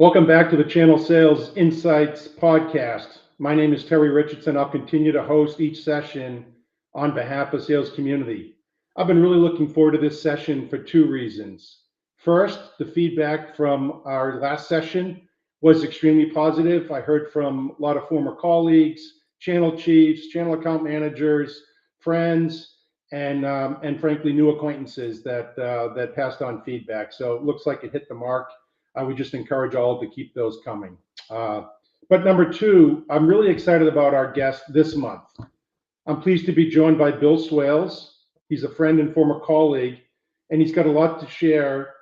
Welcome back to the Channel Sales Insights podcast. My name is Terry Richardson. I'll continue to host each session on behalf of sales community. I've been really looking forward to this session for two reasons. First, the feedback from our last session was extremely positive. I heard from a lot of former colleagues, channel chiefs, channel account managers, friends, and frankly, new acquaintances that passed on feedback. So it looks like it hit the mark. I would just encourage all to keep those coming. But number two, I'm really excited about our guest this month. I'm pleased to be joined by Bill Swales. He's a friend and former colleague, and he's got a lot to share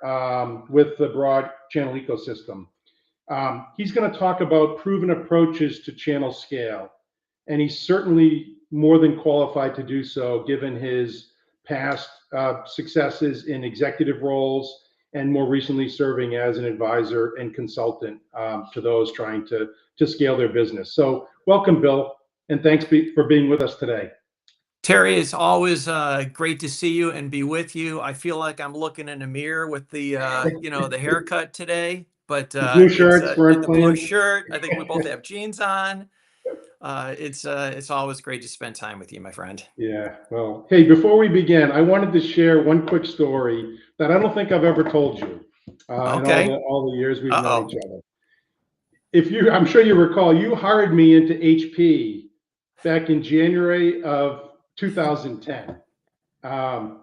with the broad channel ecosystem. He's going to talk about proven approaches to channel scale, and he's certainly more than qualified to do so given his past successes in executive roles and more recently serving as an advisor and consultant to those trying to scale their business. So welcome, Bill, and thanks for being with us today. Terry, it's always great to see you and be with you. I feel like I'm looking in a mirror with the the haircut today, but blue shirts, the blue shirt. I think we both have jeans on. It's always great to spend time with you, my friend. Yeah. Well, hey, before we begin, I wanted to share one quick story that I don't think I've ever told you. Okay. In all the years we've known each other. I'm sure you recall, you hired me into HP back in January of 2010. And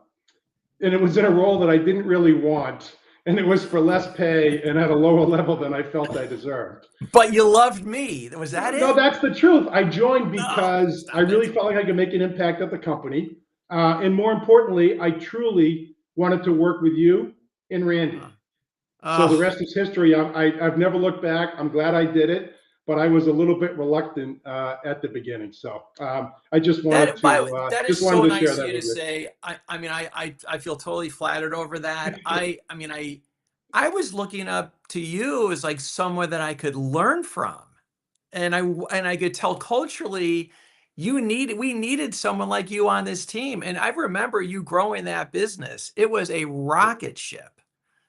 it was in a role that I didn't really want. And it was for less pay and at a lower level than I felt I deserved. But you loved me. Was that it? No, that's the truth. I joined because I really felt like I could make an impact at the company. And more importantly, I truly wanted to work with you and Randy. So the rest is history. I've never looked back. I'm glad I did it, but I was a little bit reluctant at the beginning. So I just wanted to that is so nice of you to say. I feel totally flattered over that. I was looking up to you as like someone that I could learn from, and I could tell culturally we needed someone like you on this team. And I remember you growing that business. It was a rocket ship.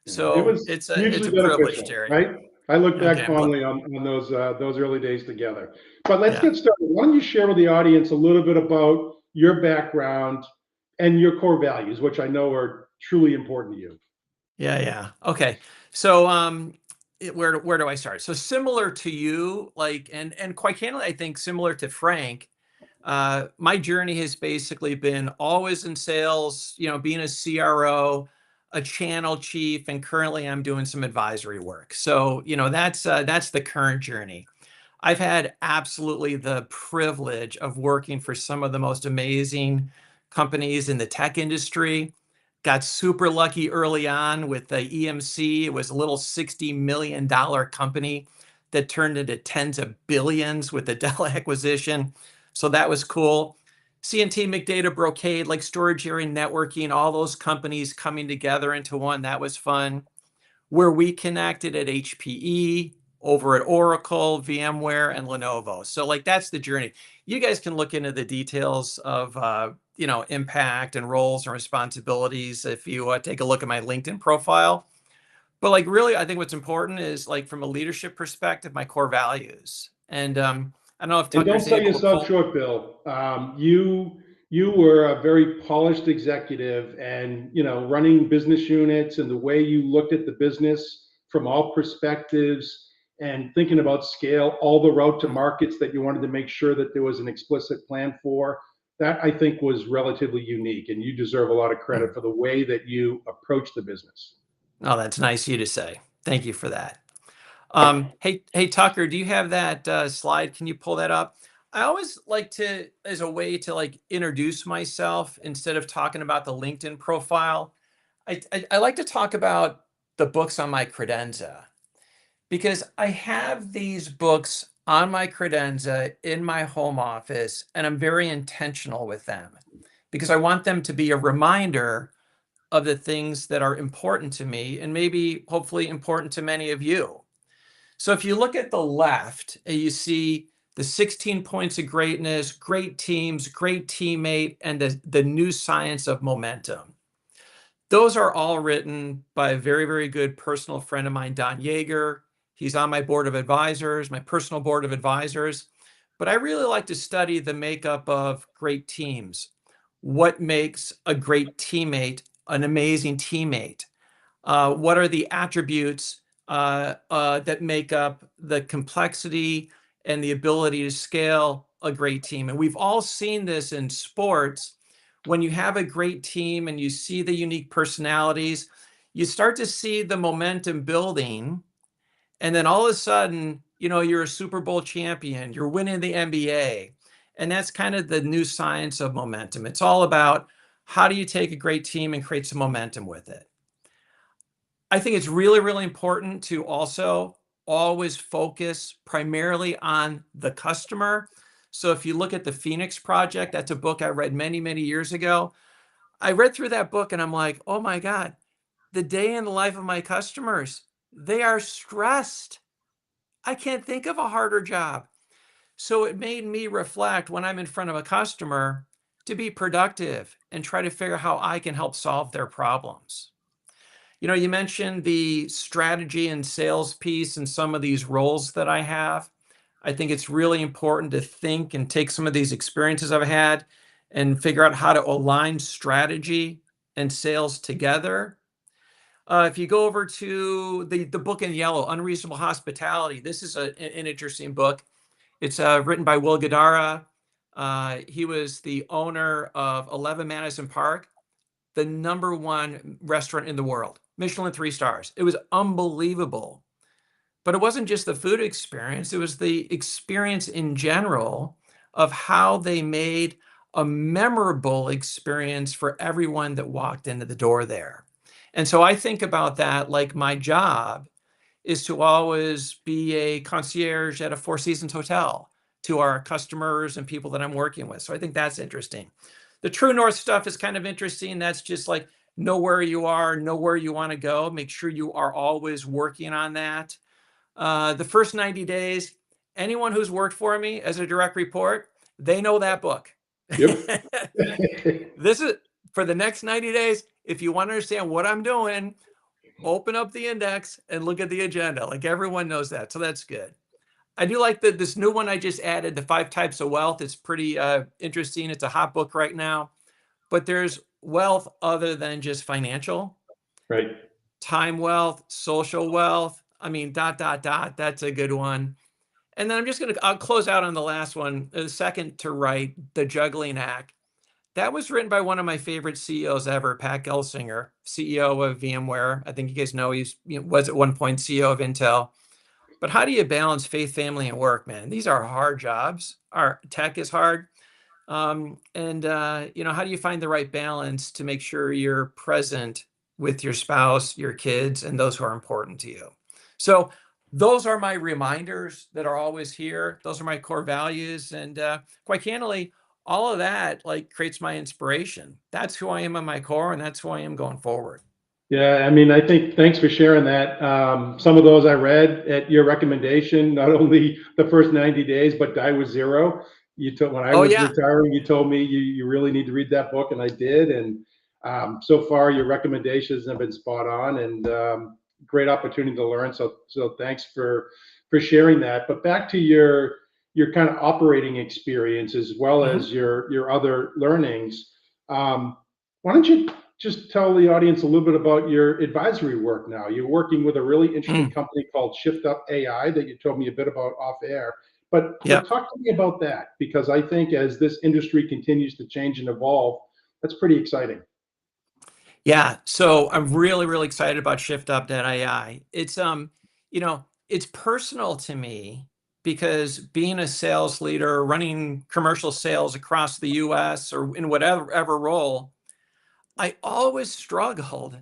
So it's a privilege, Terry. Right? I look back fondly on those early days together. But let's get started. Why don't you share with the audience a little bit about your background and your core values, which I know are truly important to you. Yeah. Okay. So where do I start? So similar to you, and quite candidly, I think similar to Frank, my journey has basically been always in sales, being a CRO, a channel chief, and currently I'm doing some advisory work. So, that's the current journey. I've had absolutely the privilege of working for some of the most amazing companies in the tech industry. Got super lucky early on with the EMC. It was a little $60 million company that turned into tens of billions with the Dell acquisition. So that was cool. CNT, McData, Brocade, like storage area networking, all those companies coming together into one. That was fun. Where we connected at HPE, over at Oracle, VMware, and Lenovo. So that's the journey. You guys can look into the details of impact and roles and responsibilities if you take a look at my LinkedIn profile. But really, I think what's important is from a leadership perspective, my core values. And I don't know if Tucker's don't sell yourself short, Bill. You were a very polished executive, and running business units and the way you looked at the business from all perspectives and thinking about scale, all the route to markets that you wanted to make sure that there was an explicit plan for. That I think was relatively unique, and you deserve a lot of credit for the way that you approach the business. Oh, that's nice of you to say. Thank you for that. Hey, Tucker, do you have that slide? Can you pull that up? I always like to, as a way to introduce myself instead of talking about the LinkedIn profile, I like to talk about the books on my credenza, because I have these books on my credenza in my home office, and I'm very intentional with them because I want them to be a reminder of the things that are important to me and maybe hopefully important to many of you. So if you look at the left, you see the 16 points of greatness, great teams, great teammate, and the new science of momentum. Those are all written by a very, very good personal friend of mine, Don Yeager. He's on my board of advisors, my personal board of advisors. But I really like to study the makeup of great teams. What makes a great teammate an amazing teammate? What are the attributes that make up the complexity and the ability to scale a great team? And we've all seen this in sports. When you have a great team and you see the unique personalities, you start to see the momentum building. And then all of a sudden, you're a Super Bowl champion, you're winning the NBA. And that's kind of the new science of momentum. It's all about how do you take a great team and create some momentum with it. I think it's really, really important to also always focus primarily on the customer. So if you look at the Phoenix Project, that's a book I read many, many years ago. I read through that book and I'm like, oh my God, the day in the life of my customers, they are stressed. I can't think of a harder job. So it made me reflect when I'm in front of a customer to be productive and try to figure out how I can help solve their problems. You mentioned the strategy and sales piece and some of these roles that I have. I think it's really important to think and take some of these experiences I've had and figure out how to align strategy and sales together. If you go over to the book in yellow, Unreasonable Hospitality, this is an interesting book. It's written by Will Guidara. He was the owner of 11 Madison Park, the #1 restaurant in the world, Michelin 3 stars. It was unbelievable. But it wasn't just the food experience, it was the experience in general of how they made a memorable experience for everyone that walked into the door there. And so I think about that like my job is to always be a concierge at a Four Seasons hotel to our customers and people that I'm working with. So I think that's interesting. The True North stuff is kind of interesting. That's just like know where you are, know where you want to go, make sure you are always working on that. The first 90 days, anyone who's worked for me as a direct report, they know that book. Yep. This is for the next 90 days. If you want to understand what I'm doing, open up the index and look at the agenda. Like everyone knows that. So that's good. I do like this new one I just added, the 5 Types of Wealth. It's pretty interesting. It's a hot book right now. But there's wealth other than just financial. Right. Time wealth, social wealth. I mean, ... That's a good one. And then I'll close out on the last one, the second to right, The Juggling Act. That was written by one of my favorite CEOs ever, Pat Gelsinger, CEO of VMware. I think you guys know was at one point CEO of Intel. But how do you balance faith, family, and work, man? These are hard jobs. Our tech is hard. How do you find the right balance to make sure you're present with your spouse, your kids, and those who are important to you? So those are my reminders that are always here. Those are my core values. And quite candidly, all of that like creates my inspiration. That's who I am at my core, and that's who I am going forward. Yeah, I mean, I think thanks for sharing that. Some of those I read at your recommendation, not only the first 90 days, but Die with Zero. You told when I Oh was yeah. retiring, you told me you really need to read that book, and I did. And so far, your recommendations have been spot on, and great opportunity to learn. So thanks for sharing that. But back to your kind of operating experience as well as your other learnings. Why don't you just tell the audience a little bit about your advisory work now? You're working with a really interesting company called Shift Up AI that you told me a bit about off air. But talk to me about that, because I think as this industry continues to change and evolve, that's pretty exciting. Yeah, so I'm really, really excited about Shift Up AI. It's it's personal to me because being a sales leader, running commercial sales across the US or in whatever role, I always struggled.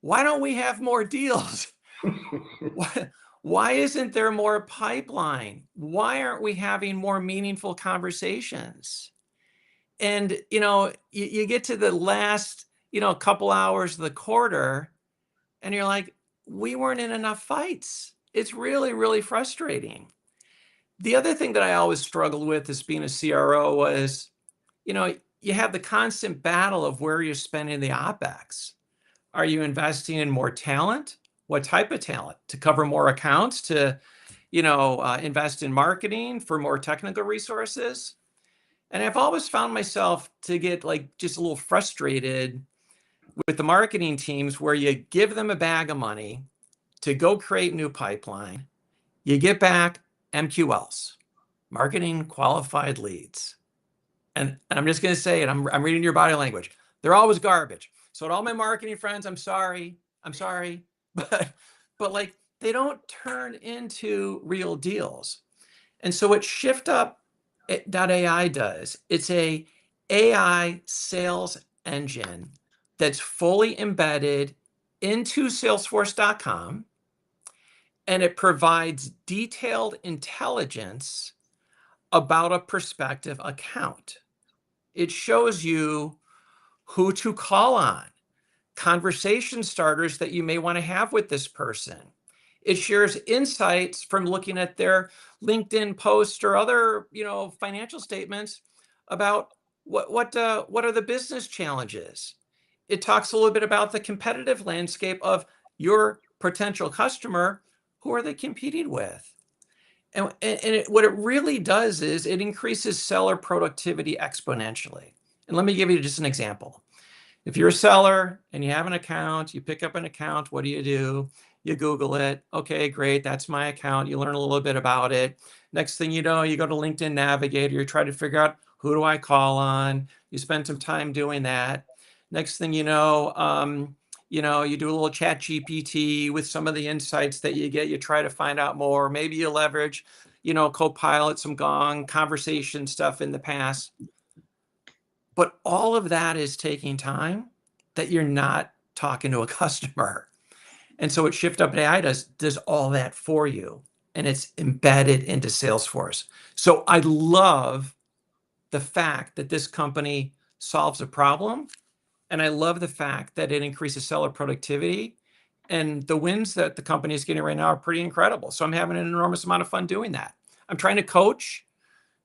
Why don't we have more deals? Why isn't there more pipeline? Why aren't we having more meaningful conversations? And you get to the last couple hours of the quarter and you're like, we weren't in enough fights. It's really, really frustrating. The other thing that I always struggled with as being a CRO was, you have the constant battle of where you're spending the OpEx. Are you investing in more talent What type of talent? To cover more accounts, to, invest in marketing for more technical resources. And I've always found myself to get like just a little frustrated with the marketing teams where you give them a bag of money to go create new pipeline. You get back MQLs, marketing qualified leads. And I'm just going to say it. I'm reading your body language. They're always garbage. So to all my marketing friends, I'm sorry, but like they don't turn into real deals. And so what ShiftUp.ai does, it's a AI sales engine that's fully embedded into Salesforce.com, and it provides detailed intelligence about a prospective account. It shows you who to call on, conversation starters that you may want to have with this person. It shares insights from looking at their LinkedIn posts or other, financial statements about what are the business challenges. It talks a little bit about the competitive landscape of your potential customer. Who are they competing with? And what it really does is it increases seller productivity exponentially. And let me give you just an example. If you're a seller and you have an account, you pick up an account, what do? You Google it. Okay, great. That's my account. You learn a little bit about it. Next thing you know, you go to LinkedIn Navigator. You try to figure out, who do I call on? You spend some time doing that. Next thing you know, you do a little chat GPT with some of the insights that you get. You try to find out more. Maybe you leverage, Copilot, some Gong conversation stuff in the past. But all of that is taking time that you're not talking to a customer. And so what ShiftUp.ai does all that for you, and it's embedded into Salesforce. So I love the fact that this company solves a problem, and I love the fact that it increases seller productivity. And the wins that the company is getting right now are pretty incredible. So I'm having an enormous amount of fun doing that. I'm trying to coach,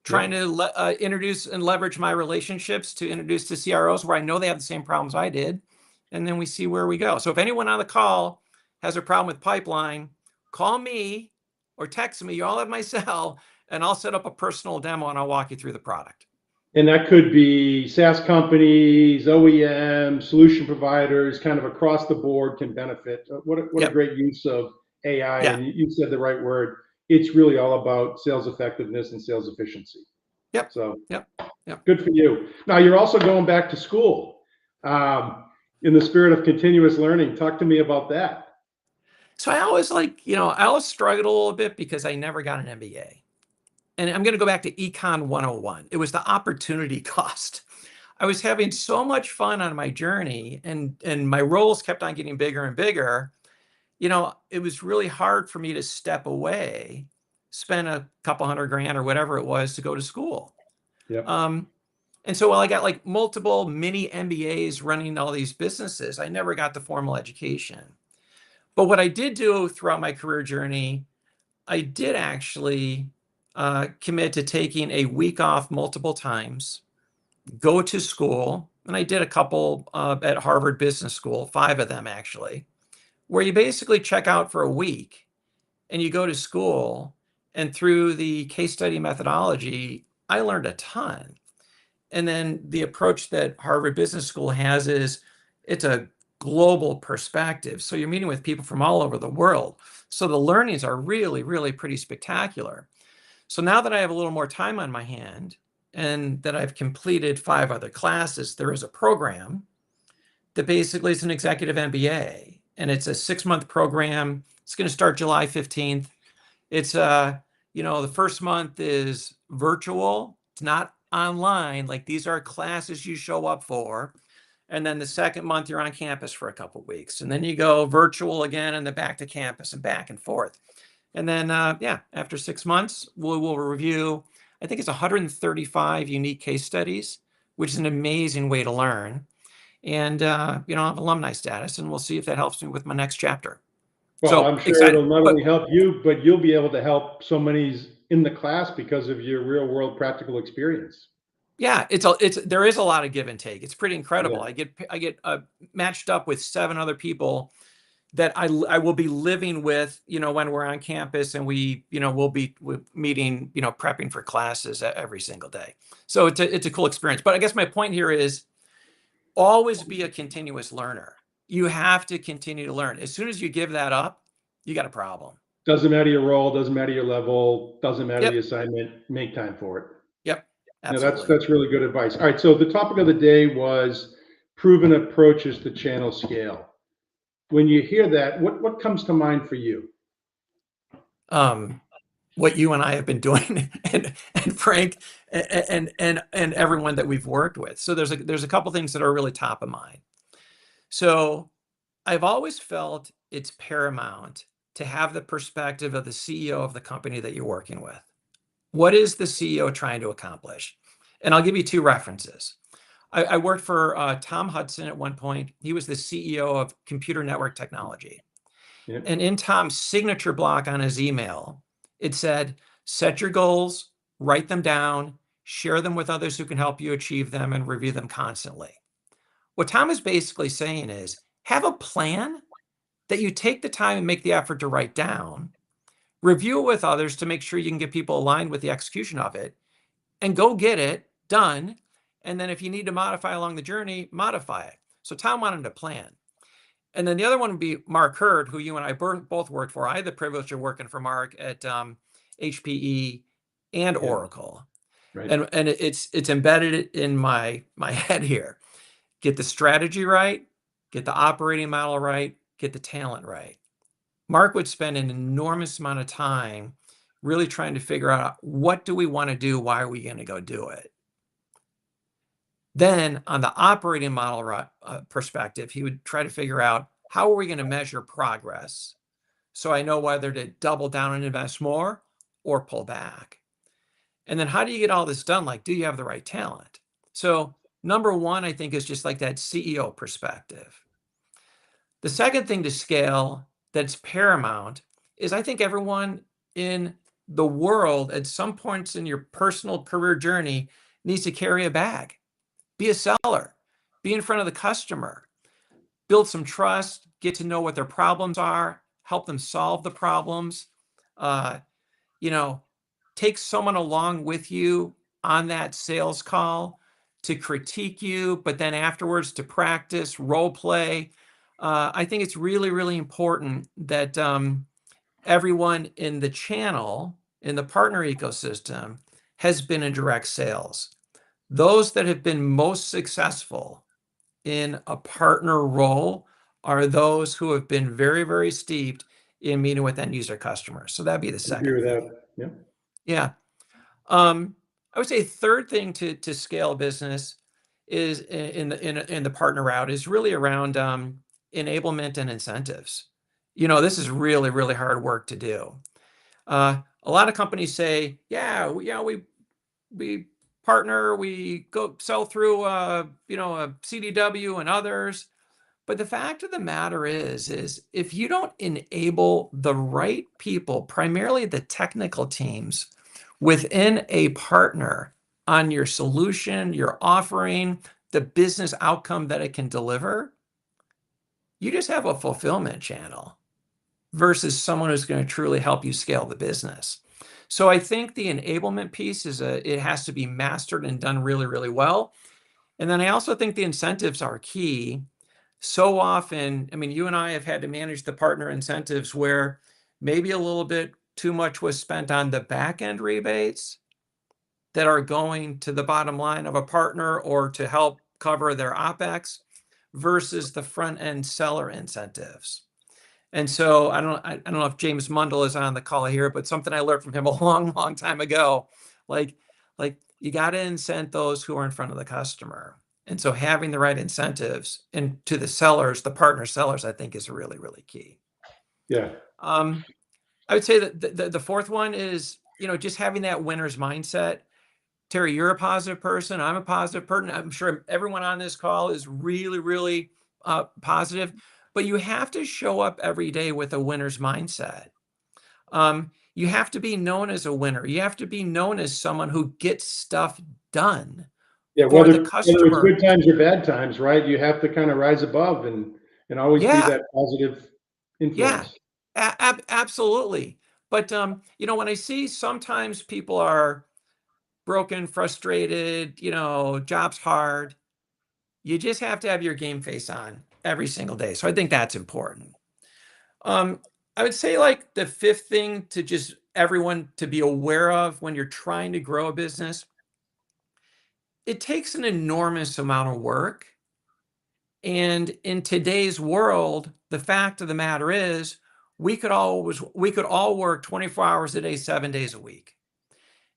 trying to introduce and leverage my relationships to introduce to CROs where I know they have the same problems I did. And then we see where we go. So if anyone on the call has a problem with pipeline, call me or text me. You all have my cell, and I'll set up a personal demo and I'll walk you through the product. And that could be SaaS companies, OEM, solution providers, kind of across the board can benefit. What a great use of AI. Yeah. And you said the right word. It's really all about sales effectiveness and sales efficiency. Yep. So Yep. Good for you. Now you're also going back to school in the spirit of continuous learning. Talk to me about that. So I always I always struggled a little bit because I never got an MBA. And I'm going to go back to Econ 101. It was the opportunity cost. I was having so much fun on my journey, and my roles kept on getting bigger and bigger. It was really hard for me to step away, spend a couple $100,000 or whatever it was to go to school. Yep. And so while I got like multiple mini MBAs running all these businesses, I never got the formal education. But what I did do throughout my career journey, I did actually commit to taking a week off multiple times, go to school, and I did a couple at Harvard Business School, 5 of them actually, where you basically check out for a week and you go to school, and through the case study methodology, I learned a ton. And then the approach that Harvard Business School has is it's a global perspective. So you're meeting with people from all over the world. So the learnings are really, really pretty spectacular. So now that I have a little more time on my hand and that I've completed 5 other classes, there is a program that basically is an executive MBA, and it's a 6-month program. It's going to start July 15th. It's the first month is virtual. It's not online. Like, these are classes you show up for. And then the second month you're on campus for a couple of weeks, and then you go virtual again and then back to campus and back and forth. And then, after 6 months, we'll review, I think it's 135 unique case studies, which is an amazing way to learn. And, I have alumni status, and we'll see if that helps me with my next chapter. Well, So I'm sure excited. it'll not only help you, but you'll be able to help so many in the class because of your real world practical experience. Yeah, there is a lot of give and take. It's pretty incredible. Yeah. I get matched up with 7 other people that I will be living with, when we're on campus and we'll be meeting, prepping for classes every single day. So it's a cool experience. But I guess my point here is always be a continuous learner. You have to continue to learn. As soon as you give that up, you got a problem. Doesn't matter your role, doesn't matter your level, doesn't matter the Yep. assignment, make time for it. Yep. No, Absolutely. that's really good advice. All right, so the topic of the day was proven approaches to channel scale. When you hear that, what comes to mind for you? What you and I have been doing, and Frank, and everyone that we've worked with. So there's a couple things that are really top of mind. So I've always felt it's paramount to have the perspective of the CEO of the company that you're working with. What is the CEO trying to accomplish? And I'll give you two references. I worked for Tom Hudson at one point. He was the CEO of Computer Network Technology. Yep. And in Tom's signature block on his email, it said, set your goals, write them down, share them with others who can help you achieve them, and review them constantly. What Tom is basically saying is, have a plan that you take the time and make the effort to write down, review it with others to make sure you can get people aligned with the execution of it, and go get it done. And then if you need to modify along the journey, modify it. So Tom wanted a plan. And then the other one would be Mark Hurd, who you and I both worked for. I had the privilege of working for Mark at HPE and Oracle. Right. And it's embedded in my head here. Get the strategy right, get the operating model right, get the talent right. Mark would spend an enormous amount of time really trying to figure out, what do we want to do? Why are we going to go do it? Then on the operating model perspective, he would try to figure out, how are we going to measure progress? So I know whether to double down and invest more or pull back. And then how do you get all this done? Like, do you have the right talent? So number one, I think, is just like that CEO perspective. The second thing to scale that's paramount is, I think everyone in the world at some points in your personal career journey needs to carry a bag. Be a seller, be in front of the customer, build some trust, get to know what their problems are, help them solve the problems. Take someone along with you on that sales call to critique you, but then afterwards to practice, role play. I think it's really, really important that everyone in the channel, in the partner ecosystem, has been in direct sales. Those that have been most successful in a partner role are those who have been very, very steeped in meeting with end user customers. So that'd be the second thing. Yeah. Yeah. I would say third thing to scale a business is in the partner route is really around enablement and incentives. This is really, really hard work to do. A lot of companies say, yeah, we partner, we go sell through a CDW and others. But the fact of the matter is if you don't enable the right people, primarily the technical teams within a partner, on your solution, your offering, the business outcome that it can deliver, you just have a fulfillment channel versus someone who's going to truly help you scale the business. So I think the enablement piece it has to be mastered and done really, really well. And then I also think the incentives are key. So often, you and I have had to manage the partner incentives where maybe a little bit too much was spent on the back end rebates that are going to the bottom line of a partner or to help cover their OpEx versus the front end seller incentives. And so I don't know if James Mundell is on the call here, but something I learned from him a long, long time ago, like you got to incent those who are in front of the customer. And so having the right incentives and to the sellers, the partner sellers, I think is really, really key. Yeah. I would say that the fourth one is, just having that winner's mindset. Terry, you're a positive person. I'm a positive person. I'm sure everyone on this call is really, really positive. But you have to show up every day with a winner's mindset. You have to be known as a winner. You have to be known as someone who gets stuff done. Yeah, for whether the customer. it's good times or bad times, right? You have to kind of rise above and always be that positive influence. Absolutely. But when I see sometimes people are broken, frustrated, job's hard, you just have to have your game face on every single day. So I think that's important. I would say like the fifth thing to just everyone to be aware of when you're trying to grow a business, it takes an enormous amount of work. And in today's world, the fact of the matter is we could all work 24 hours a day, 7 days a week.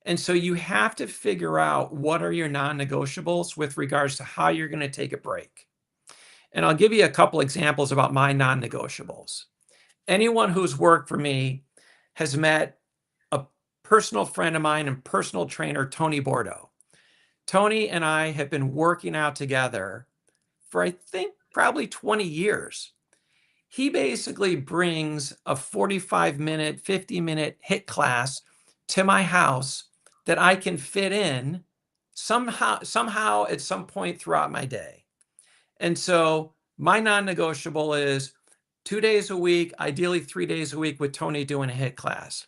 And so you have to figure out what are your non-negotiables with regards to how you're going to take a break. And I'll give you a couple examples about my non-negotiables. Anyone who's worked for me has met a personal friend of mine and personal trainer, Tony Bordeaux. Tony and I have been working out together for, I think, probably 20 years. He basically brings a 45-minute, 50-minute HIIT class to my house that I can fit in somehow at some point throughout my day. And so my non-negotiable is 2 days a week, ideally 3 days a week with Tony doing a HIIT class.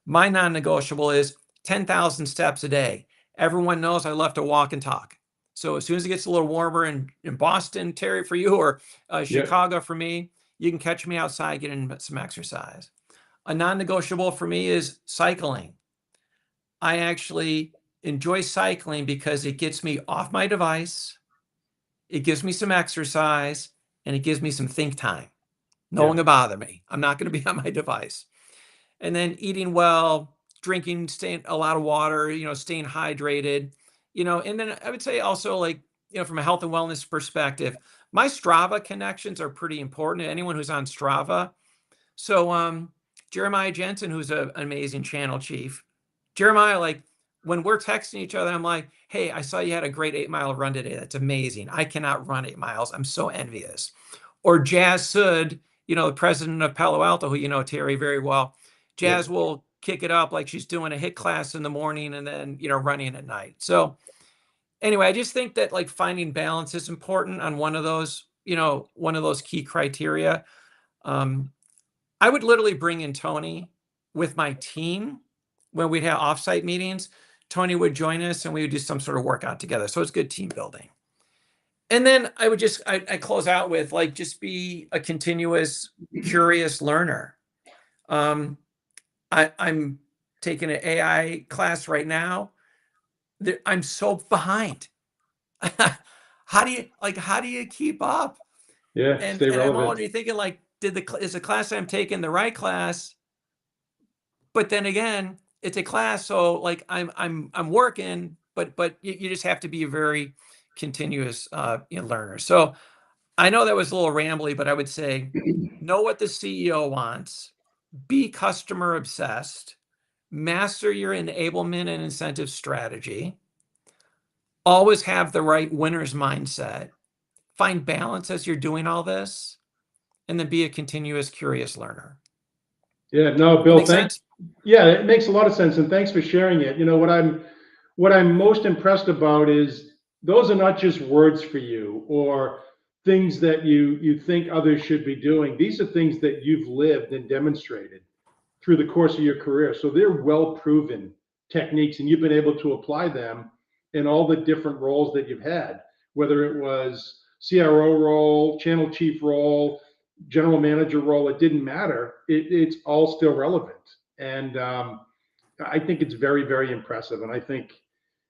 My non-negotiable is 10,000 steps a day. Everyone knows I love to walk and talk. So as soon as it gets a little warmer in Boston, Terry, for you, or Chicago for me, you can catch me outside getting some exercise. A non-negotiable for me is cycling. I actually enjoy cycling because it gets me off my device, it gives me some exercise, and it gives me some think time. No one can bother me. I'm not going to be on my device. And then eating well, drinking, staying a lot of water, staying hydrated, and then I would say also like, from a health and wellness perspective, my Strava connections are pretty important to anyone who's on Strava. So Jeremiah Jensen, who's an amazing channel chief, Jeremiah, like when we're texting each other, I'm like, hey, I saw you had a great 8-mile run today. That's amazing. I cannot run 8 miles. I'm so envious. Or Jazz Sud, the president of Palo Alto, who you know, Terry, very well. Jazz will kick it up like she's doing a HIIT class in the morning and then, running at night. So anyway, I just think that like finding balance is important on one of those key criteria. I would literally bring in Tony with my team when we'd have offsite meetings. Tony would join us and we would do some sort of workout together. So it's good team building. And then I close out with like, just be a continuous, curious learner. I'm taking an AI class right now. I'm so behind. How do you keep up? Yeah, And stay relevant. I'm already thinking like, is the class I'm taking the right class? But then again, it's a class, so like I'm working, but you just have to be a very continuous learner. So I know that was a little rambly, but I would say know what the CEO wants, be customer obsessed, master your enablement and incentive strategy, always have the right winner's mindset, find balance as you're doing all this, and then be a continuous, curious learner. Yeah, no, Bill, thanks. Yeah, it makes a lot of sense, and thanks for sharing it. What I'm most impressed about is those are not just words for you or things that you think others should be doing. These are things that you've lived and demonstrated through the course of your career. So they're well proven techniques, and you've been able to apply them in all the different roles that you've had, whether it was CRO role, channel chief role, general manager role. It didn't matter. It's all still relevant, and I think it's very, very impressive. And I think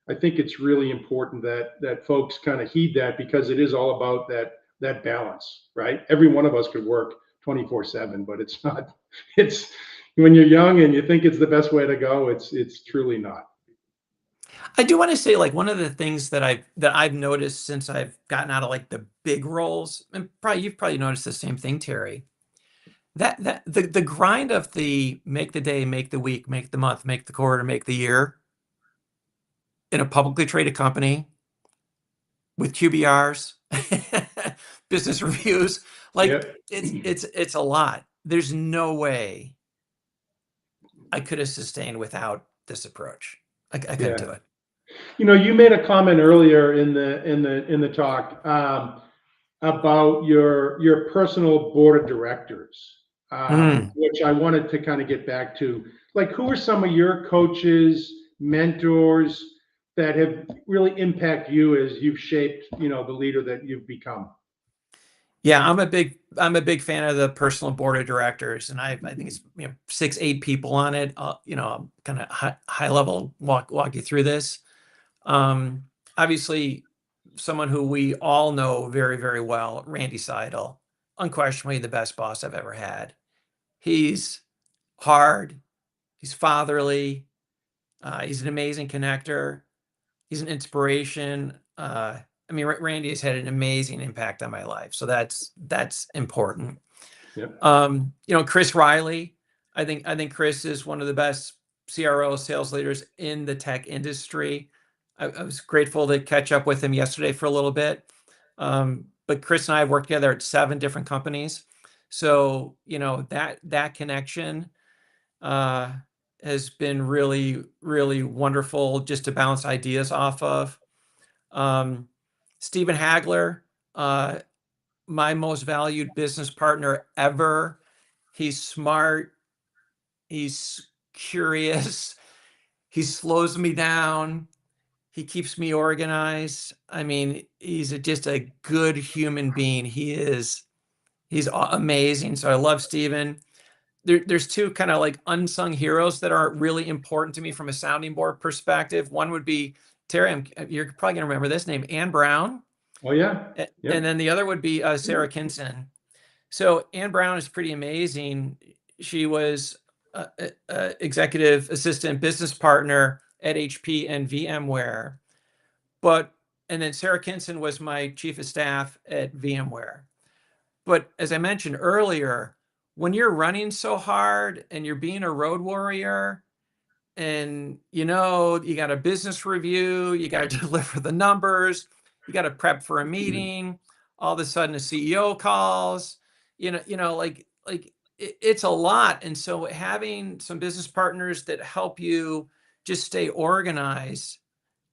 it's really important that folks kind of heed that, because it is all about that balance, right? Every one of us could work 24/7, but it's not. It's when you're young and you think it's the best way to go, it's truly not. I do want to say, like, one of the things that I've noticed since I've gotten out of like the big roles, and you've probably noticed the same thing, Terry, that the grind of the make the day, make the week, make the month, make the quarter, make the year in a publicly traded company with QBRs, business reviews, like it's a lot. There's no way I could have sustained without this approach. I couldn't do it. You made a comment earlier in the talk about your personal board of directors, which I wanted to kind of get back to. Like, who are some of your coaches, mentors that have really impacted you as you've shaped, the leader that you've become? Yeah, I'm a big fan of the personal board of directors, and I think it's 6, 8 people on it. I'll kind of high level walk you through this. Obviously, someone who we all know very, very well, Randy Seidel, unquestionably the best boss I've ever had. He's hard, he's fatherly, he's an amazing connector, he's an inspiration. Randy has had an amazing impact on my life, so that's important. Yep. Chris Riley, I think Chris is one of the best CRO sales leaders in the tech industry. I was grateful to catch up with him yesterday for a little bit. But Chris and I have worked together at 7 different companies. So, that connection has been really, really wonderful just to bounce ideas off of. Stephen Hagler, my most valued business partner ever. He's smart. He's curious. He slows me down. He keeps me organized. He's just a good human being. He's amazing. So I love Stephen. There's 2 kind of like unsung heroes that are really important to me from a sounding board perspective. One would be Terry. You're probably going to remember this name, Ann Brown. Oh, yeah. Yep. And then the other would be Sarah Kinson. So Ann Brown is pretty amazing. She was executive assistant business partner at HP and VMware. And then Sarah Kinson was my chief of staff at VMware. But as I mentioned earlier, when you're running so hard and you're being a road warrior, and you got a business review, you got to deliver the numbers, you got to prep for a meeting, all of a sudden a CEO calls, it's a lot. And so having some business partners that help you just stay organized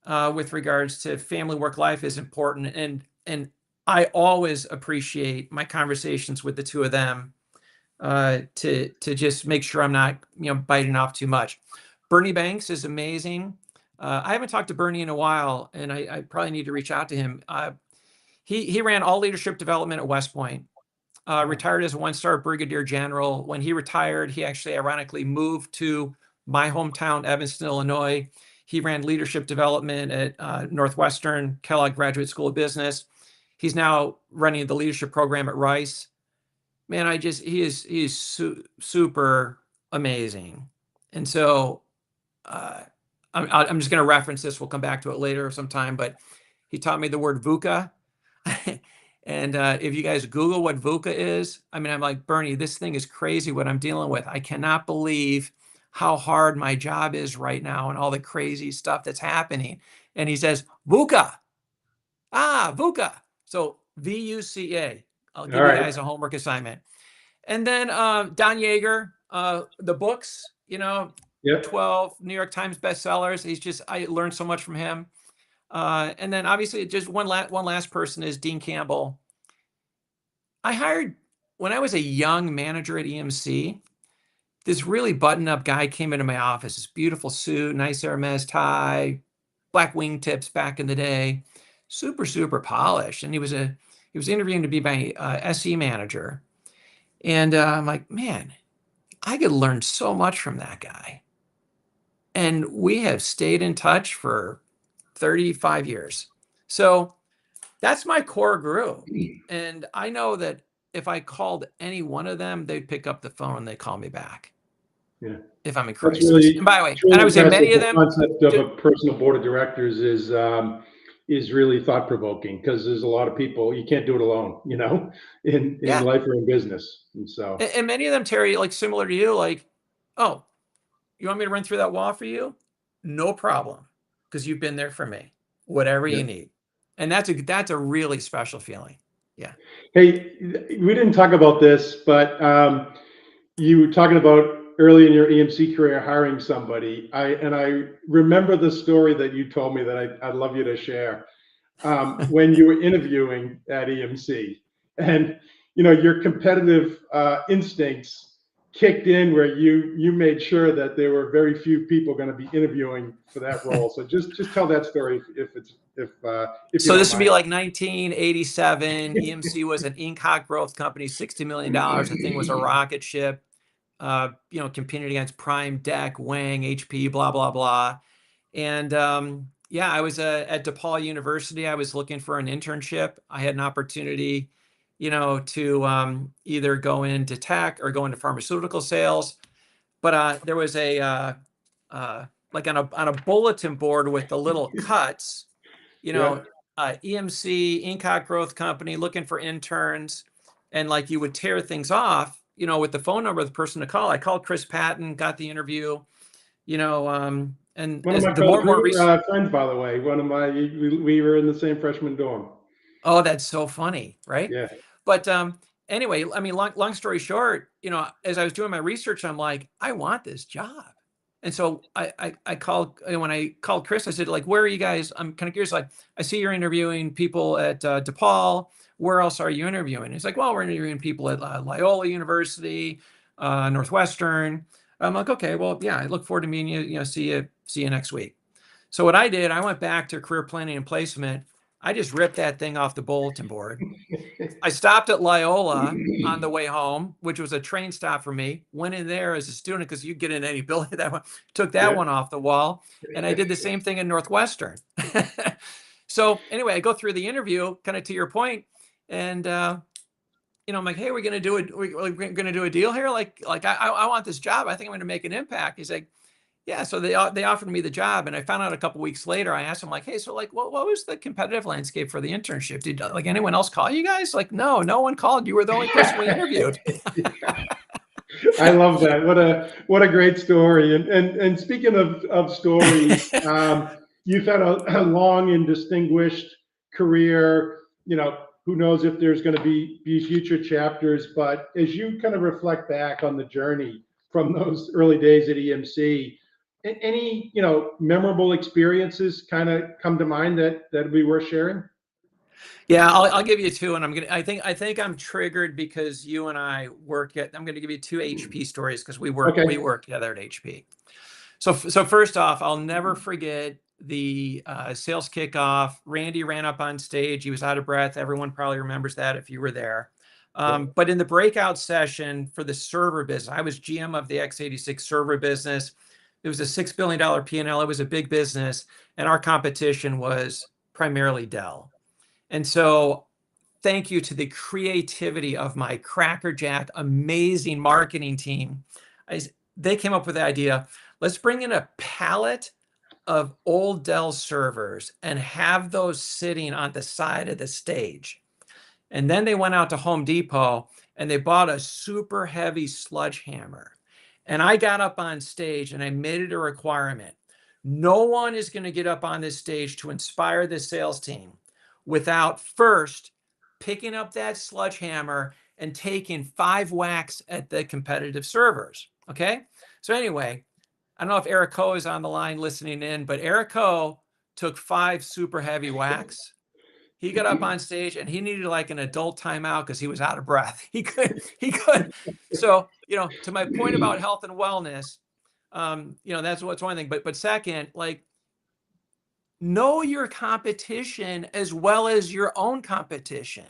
with regards to family work life is important. And I always appreciate my conversations with the 2 of them to just make sure I'm not biting off too much. Bernie Banks is amazing. I haven't talked to Bernie in a while, and I probably need to reach out to him. He ran all leadership development at West Point. Retired as a 1-star brigadier general. When he retired, he actually ironically moved to my hometown, Evanston, Illinois. He ran leadership development at Northwestern Kellogg Graduate School of Business. He's now running the leadership program at Rice. Man, he is super amazing. And so I'm just going to reference this. We'll come back to it later sometime, but he taught me the word VUCA. And if you guys Google what VUCA is, I'm like, Bernie, this thing is crazy what I'm dealing with. I cannot believe how hard my job is right now and all the crazy stuff that's happening. And he says, VUCA. VUCA. So VUCA. I'll give you guys a homework assignment. And then Don Yeager, the books, Yep. 12 New York Times bestsellers. I learned so much from him. And then obviously just one last person is Dean Campbell. When I was a young manager at EMC, this really button-up guy came into my office, this beautiful suit, nice Hermes tie, black wingtips back in the day, super, super polished. And he was interviewing to be my SE manager. And I'm like, man, I could learn so much from that guy. And we have stayed in touch for 35 years. So that's my core group. And I know that if I called any one of them, they'd pick up the phone and they'd call me back. Yeah. If I'm in crisis. And by the way, and I would say many of them. The concept of a personal board of directors is really thought provoking, because there's a lot of people, you can't do it alone, in life or in business. And so. And many of them, Terry, like similar to you, like, oh, you want me to run through that wall for you? No problem, because you've been there for me. Whatever you need. And that's a really special feeling. Yeah. Hey, we didn't talk about this, but you were talking about early in your EMC career hiring somebody. I remember the story that you told me that I'd love you to share when you were interviewing at EMC. And your competitive instincts kicked in where you made sure that there were very few people going to be interviewing for that role. So just tell that story if you So don't this would be mind. like 1987. EMC was an ink hot growth company, $60 million. The thing was a rocket ship, competing against Prime, DEC, Wang, HP, blah, blah, blah. And yeah, I was at DePaul University. I was looking for an internship. I had an opportunity, to either go into tech or go into pharmaceutical sales. But there was like on a bulletin board with the little cuts, you Yeah. know, EMC, Incot Growth Company, looking for interns. And like you would tear things off, with the phone number of the person to call. I called Chris Patton, got the interview, and One of as my the more friends, by the way, we were in the same freshman dorm. Oh, that's so funny, right? Yeah. But anyway, I mean, long story short, as I was doing my research, I'm like, I want this job. And so I called, when I called Chris, I said, like, where are you guys? I'm kind of curious. Like, I see you're interviewing people at DePaul. Where else are you interviewing? He's like, well, we're interviewing people at Loyola University, Northwestern. I'm like, okay, well, yeah, I look forward to meeting you. See you next week. So what I did, I went back to career planning and placement. I just ripped that thing off the bulletin board. I stopped at Loyola on the way home, which was a train stop for me. Went in there as a student because you get in any building that one. Took that Yeah. one off the wall, and I did the same thing in Northwestern. So anyway, I go through the interview, kind of to your point, and I'm like, hey, we're going to do a deal here. Like I want this job. I think I'm going to make an impact. He's like, yeah, so they offered me the job, and I found out a couple weeks later. I asked him, like, hey, so like, what was the competitive landscape for the internship? Did like anyone else call you guys? Like, no one called. You were the only person we interviewed. I love that. What a great story. And speaking of stories, you've had a long and distinguished career. Who knows if there's going to be future chapters, but as you kind of reflect back on the journey from those early days at EMC, any memorable experiences kind of come to mind that would be worth sharing? Yeah, I'll give you two, and I think I'm triggered because you and I work at. I'm gonna give you two HP stories because we Okay. work together at HP. So first off, I'll never forget the sales kickoff. Randy ran up on stage. He was out of breath. Everyone probably remembers that if you were there. But in the breakout session for the server business, I was GM of the x86 server business. It was a $6 billion P&L. It was a big business, and our competition was primarily Dell. And so thank you to the creativity of my crackerjack, amazing marketing team. They came up with the idea, let's bring in a pallet of old Dell servers and have those sitting on the side of the stage. And then they went out to Home Depot and they bought a super heavy sledgehammer. And I got up on stage and I made it a requirement. No one is going to get up on this stage to inspire the sales team without first picking up that sledgehammer and taking 5 whacks at the competitive servers. Okay. So anyway, I don't know if Eric Coe is on the line listening in, but Eric Coe took 5 super heavy whacks. He got up on stage and he needed like an adult timeout because he was out of breath. He could. So, to my point about health and wellness, that's one thing. But second, like, know your competition as well as your own competition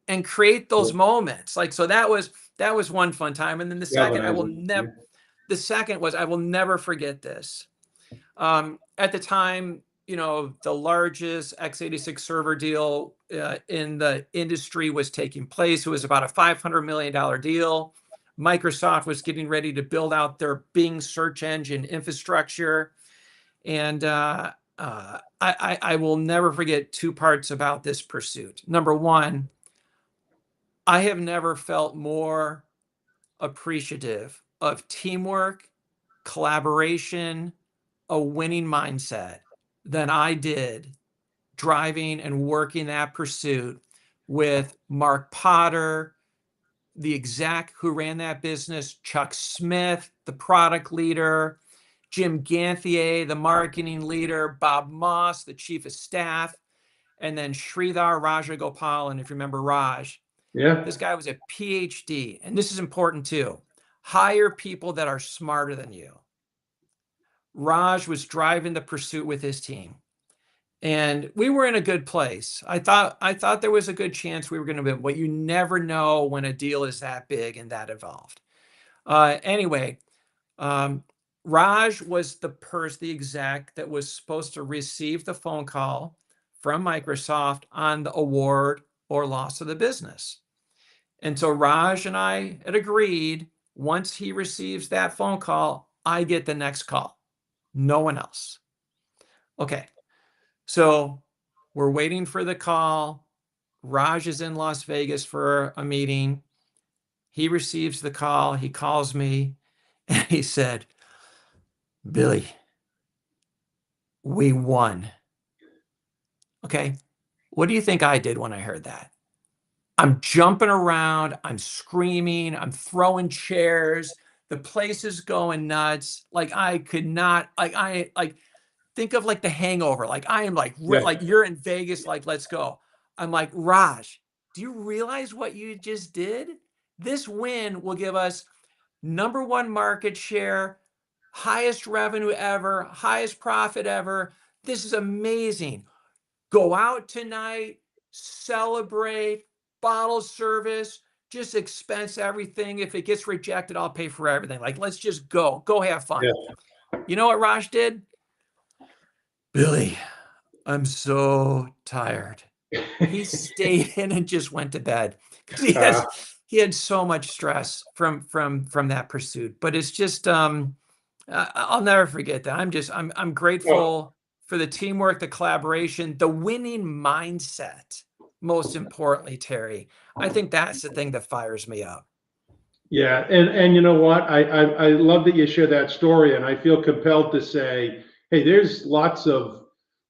and create those moments. Like, so that was one fun time. And then the second, I will never forget this. At the time, the largest x86 server deal in the industry was taking place. It was about a $500 million deal. Microsoft was getting ready to build out their Bing search engine infrastructure. And I will never forget 2 parts about this pursuit. Number one, I have never felt more appreciative of teamwork, collaboration, a winning mindset than I did driving and working that pursuit with Mark Potter, the exec who ran that business, Chuck Smith, the product leader, Jim Ganthier, the marketing leader, Bob Moss, the chief of staff, and then Sridhar Rajagopalan, if you remember Raj. Yeah. This guy was a PhD, and this is important too. Hire people that are smarter than you. Raj was driving the pursuit with his team, and we were in a good place. I thought there was a good chance we were going to win, but you never know when a deal is that big and that involved. Anyway, Raj was the exec that was supposed to receive the phone call from Microsoft on the award or loss of the business. And so Raj and I had agreed, once he receives that phone call, I get the next call. No one else. Okay. So we're waiting for the call. Raj is in Las Vegas for a meeting. He receives the call. He calls me and he said, "Billy, we won." Okay. What do you think I did when I heard that? I'm jumping around. I'm screaming. I'm throwing chairs. The place is going nuts. Like I could not, like think of like The Hangover. Like I am like, Yeah. like you're in Vegas. Like, let's go. I'm like, Raj, do you realize what you just did? This win will give us #1 market share, highest revenue ever, highest profit ever. This is amazing. Go out tonight, celebrate, bottle service, just expense everything. If it gets rejected, I'll pay for everything. Like, let's just go have fun. Yeah. You know what Raj did? Billy, I'm so tired. He stayed in and just went to bed because he had so much stress from that pursuit. But it's just I'll never forget that. I'm grateful for the teamwork, the collaboration, the winning mindset. Most importantly, Terry, I think that's the thing that fires me up. Yeah, and you know what? I love that you share that story, and I feel compelled to say, hey, there's lots of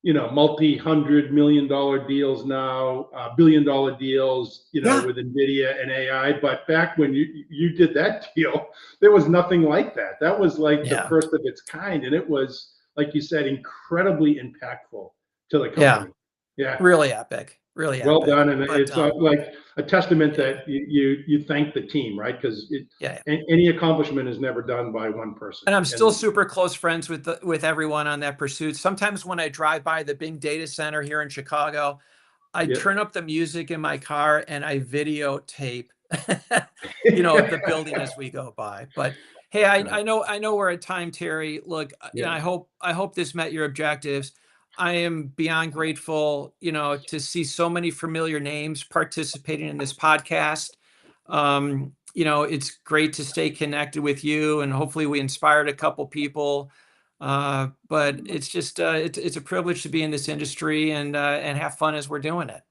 multi-$100 million deals now, billion-dollar deals, Yeah. with NVIDIA and AI. But back when you did that deal, there was nothing like that. That was like the first of its kind, and it was, like you said, incredibly impactful to the company. Yeah, really epic. Really well epic. done, and But, it's like a testament that you thank the team, right? Because any accomplishment is never done by one person. And I'm still super close friends with everyone on that pursuit. Sometimes when I drive by the big data center here in Chicago, I turn up the music in my car and I videotape, the building as we go by. But hey, I know we're at time, Terry. Look, I hope this met your objectives. I am beyond grateful, to see so many familiar names participating in this podcast. It's great to stay connected with you, and hopefully we inspired a couple people. But it's just it's a privilege to be in this industry and have fun as we're doing it.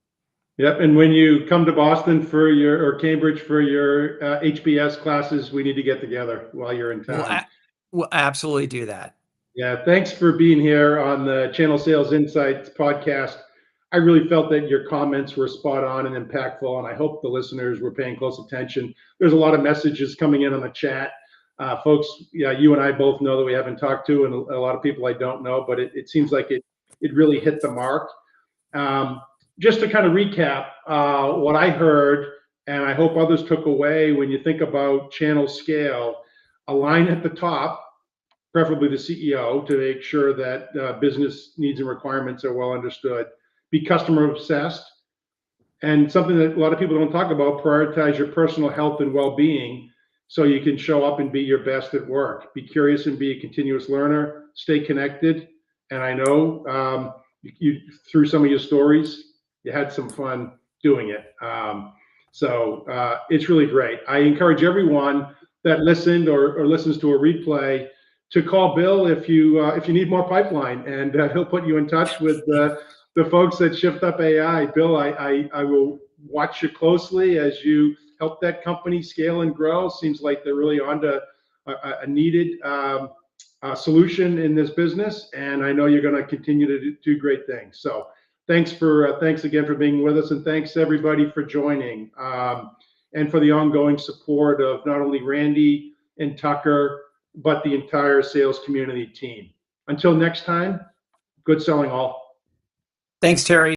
Yep, and when you come to Boston or Cambridge for your HBS classes, we need to get together while you're in town. We'll absolutely do that. Yeah, thanks for being here on the Channel Sales Insights podcast. I really felt that your comments were spot on and impactful, and I hope the listeners were paying close attention. There's a lot of messages coming in on the chat. Folks, you and I both know that we haven't talked to, and a lot of people I don't know, but it seems like it really hit the mark. Just to kind of recap what I heard, and I hope others took away when you think about channel scale, a line at the top, preferably the CEO, to make sure that business needs and requirements are well understood. Be customer obsessed, and something that a lot of people don't talk about, prioritize your personal health and well-being so you can show up and be your best at work. Be curious and be a continuous learner. Stay connected. And I know you through some of your stories, you had some fun doing it. So it's really great. I encourage everyone that listened or listens to a replay to call Bill if you need more pipeline, and he'll put you in touch with the folks at Shift Up AI. Bill, I will watch you closely as you help that company scale and grow. Seems like they're really onto a needed solution in this business, and I know you're going to continue to do great things. So thanks again for being with us, and thanks everybody for joining and for the ongoing support of not only Randy and Tucker, but the entire sales community team. Until next time, good selling all. Thanks, Terry.